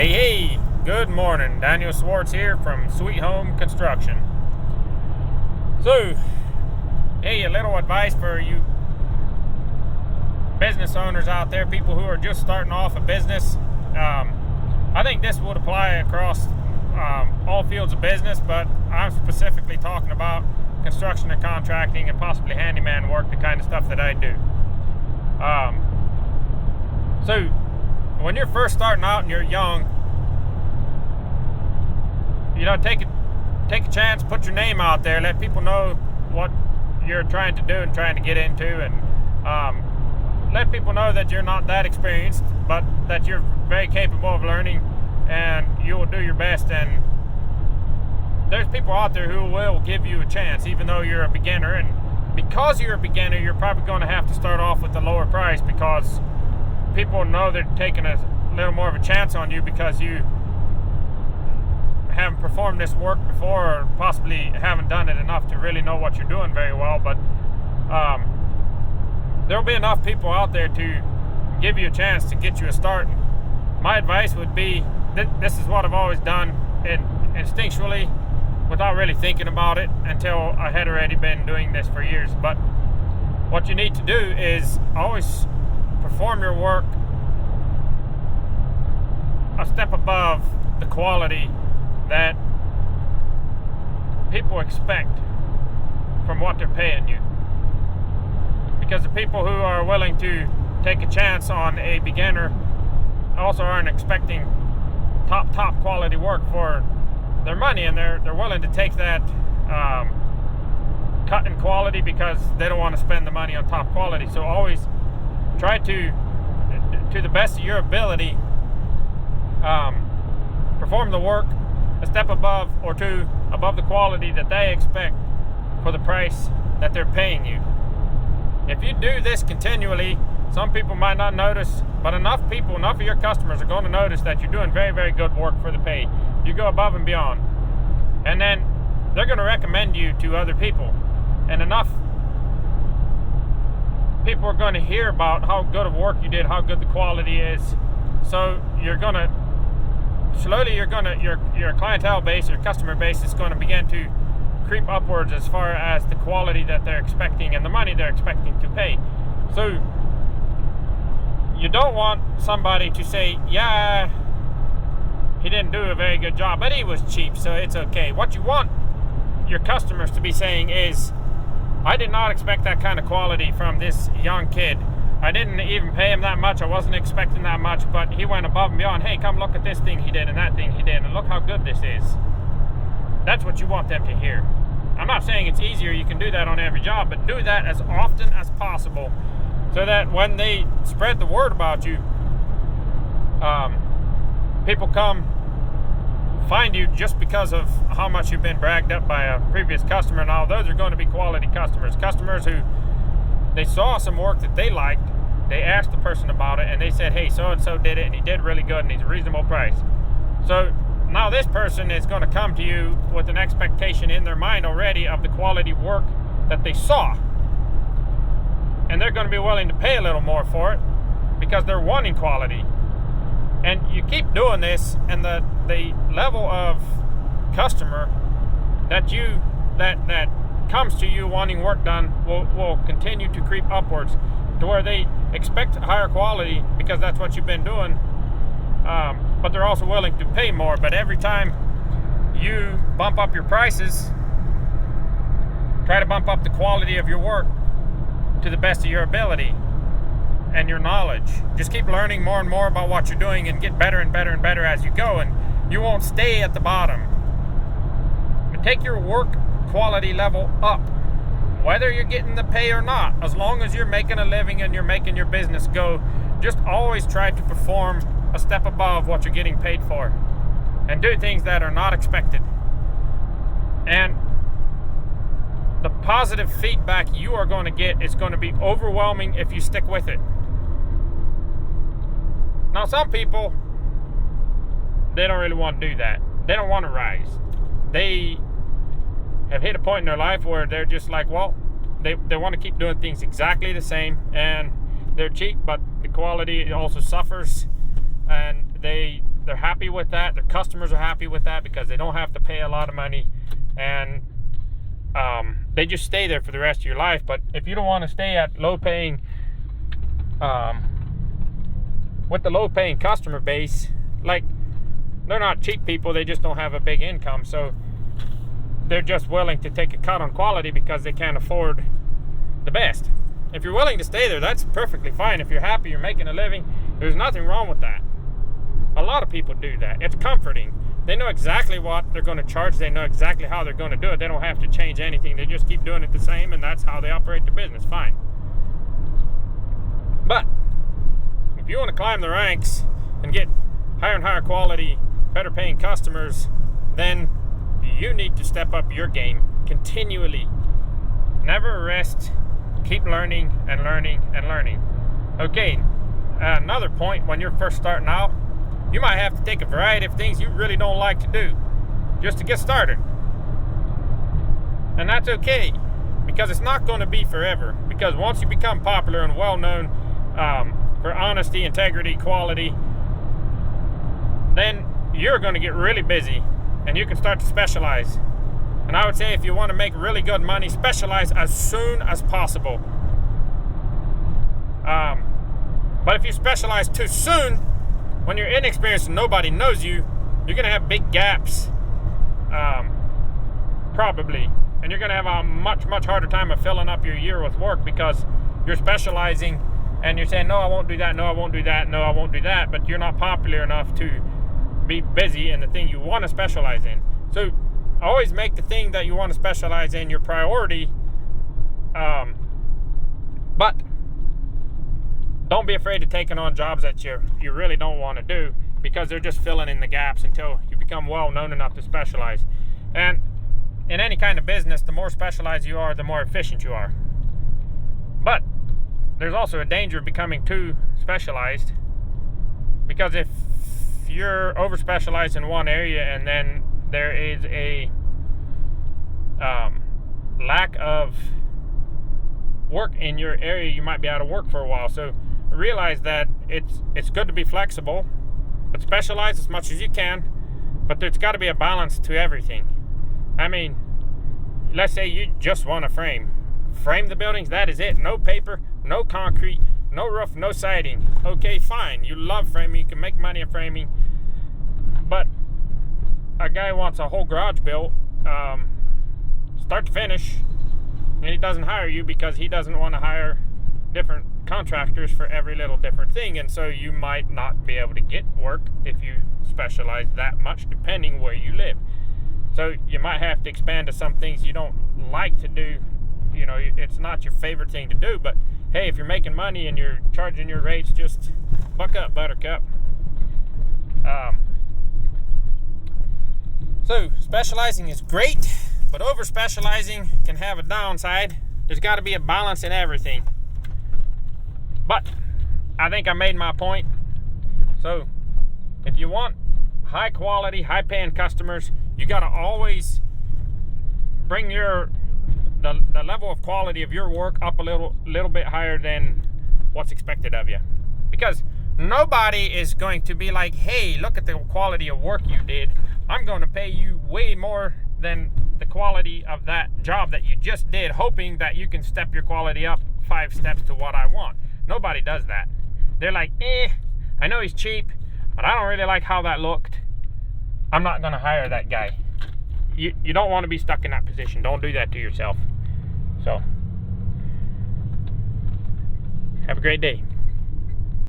Hey, good morning. Daniel Swartz here from Sweet Home Construction. So, hey, a little advice for you business owners out there, people who are just starting off a business. I think this would apply across all fields of business, but I'm specifically talking about construction and contracting and possibly handyman work, the kind of stuff that I do. So, when you're first starting out and you're young, take a chance, put your name out there, let people know what you're trying to do and trying to get into, and let people know that you're not that experienced, but that you're very capable of learning and you will do your best. And there's people out there who will give you a chance even though you're a beginner, and because you're a beginner, you're probably going to have to start off with a lower price because people know they're taking a little more of a chance on you because you haven't performed this work before, or possibly haven't done it enough to really know what you're doing very well. But there'll be enough people out there to give you a chance to get you a start. My advice would be, this is what I've always done, and instinctually, without really thinking about it until I had already been doing this for years. But what you need to do is always perform your work a step above the quality that people expect from what they're paying you. Because the people who are willing to take a chance on a beginner also aren't expecting top quality work for their money, and they're willing to take that cut in quality because they don't want to spend the money on top quality. So always try to the best of your ability, perform the work a step above or two above the quality that they expect for the price that they're paying you. If you do this continually, some people might not notice, but enough of your customers are going to notice that you're doing very, very good work for the pay. You go above and beyond. And then they're going to recommend you to other people. And enough people are going to hear about how good of work you did, how good the quality is. So you're going to slowly, your clientele base, your customer base is going to begin to creep upwards as far as the quality that they're expecting and the money they're expecting to pay. So you don't want somebody to say, yeah, he didn't do a very good job, but he was cheap, so it's okay. What you want your customers to be saying is, I did not expect that kind of quality from this young kid. I didn't even pay him that much. I wasn't expecting that much, but he went above and beyond. Hey, come look at this thing he did and that thing he did, and look how good this is. That's what you want them to hear. I'm not saying it's easier, you can do that on every job, but do that as often as possible so that when they spread the word about you, people come find you just because of how much you've been bragged up by a previous customer. Now, those are going to be quality customers who they saw some work that they liked, they asked the person about it, and they said, hey, so-and-so did it, and he did really good, and he's a reasonable price. So now this person is going to come to you with an expectation in their mind already of the quality work that they saw. And they're going to be willing to pay a little more for it because they're wanting quality. And you keep doing this, and the level of customer that comes to you wanting work done will continue to creep upwards to where they expect higher quality because that's what you've been doing, but they're also willing to pay more. But every time you bump up your prices, try to bump up the quality of your work to the best of your ability and your knowledge. Just keep learning more and more about what you're doing and get better and better and better as you go, and you won't stay at the bottom. But take your work quality level up, whether you're getting the pay or not. As long as you're making a living and you're making your business go, just always try to perform a step above what you're getting paid for and do things that are not expected. And the positive feedback you are going to get is going to be overwhelming if you stick with it. Now, some people, they don't really want to do that. They don't want to rise. They have hit a point in their life where they're just like, well, they want to keep doing things exactly the same, and they're cheap, but the quality also suffers, and they they're happy with that. Their customers are happy with that because they don't have to pay a lot of money, and they just stay there for the rest of your life. But if you don't want to stay at low-paying, with the low-paying customer base, like, they're not cheap people, they just don't have a big income, so they're just willing to take a cut on quality because they can't afford the best. If you're willing to stay there, that's perfectly fine. If you're happy, you're making a living, there's nothing wrong with that. A lot of people do that. It's comforting. They know exactly what they're going to charge. They know exactly how they're going to do it. They don't have to change anything. They just keep doing it the same, and that's how they operate their business. Fine. But if you want to climb the ranks and get higher and higher quality, better paying customers, then you need to step up your game continually. Never rest. Keep learning and learning and learning. Okay, another point, when you're first starting out, you might have to take a variety of things you really don't like to do just to get started. And that's okay, because it's not going to be forever. Because once you become popular and well known for honesty, integrity, quality, then you're going to get really busy and you can start to specialize. And I would say, if you want to make really good money, specialize as soon as possible. But if you specialize too soon, when you're inexperienced and nobody knows you, you're going to have big gaps, probably. And you're going to have a much, much harder time of filling up your year with work because you're specializing and you're saying, no, I won't do that, no, I won't do that, no, I won't do that. But you're not popular enough to be busy in the thing you want to specialize in. So always make the thing that you want to specialize in your priority. But don't be afraid of taking on jobs that you really don't want to do, because they're just filling in the gaps until you become well known enough to specialize. And in any kind of business, the more specialized you are, the more efficient you are. But there's also a danger of becoming too specialized, because if you're over specialized in one area and then there is a lack of work in your area, you might be out of work for a while. So realize that it's good to be flexible, but specialize as much as you can. But there's got to be a balance to everything. I mean, let's say you just want to frame the buildings. That is it. No paper, no concrete, no roof, no siding. Okay, fine. You love framing. You can make money in framing. But a guy wants a whole garage built, start to finish, and he doesn't hire you because he doesn't want to hire different contractors for every little different thing. And so you might not be able to get work if you specialize that much, depending where you live. So you might have to expand to some things you don't like to do. You know, it's not your favorite thing to do, but hey, if you're making money and you're charging your rates, just buck up, buttercup. So specializing is great, but over specializing can have a downside. There's got to be a balance in everything. But I think I made my point. So if you want high quality, high paying customers, you got to always bring the level of quality of your work up a little bit higher than what's expected of you. Because nobody is going to be like, hey, look at the quality of work you did. I'm going to pay you way more than the quality of that job that you just did, hoping that you can step your quality up 5 steps to what I want. Nobody does that. They're like, I know he's cheap, but I don't really like how that looked. I'm not going to hire that guy. You don't want to be stuck in that position. Don't do that to yourself. So, have a great day.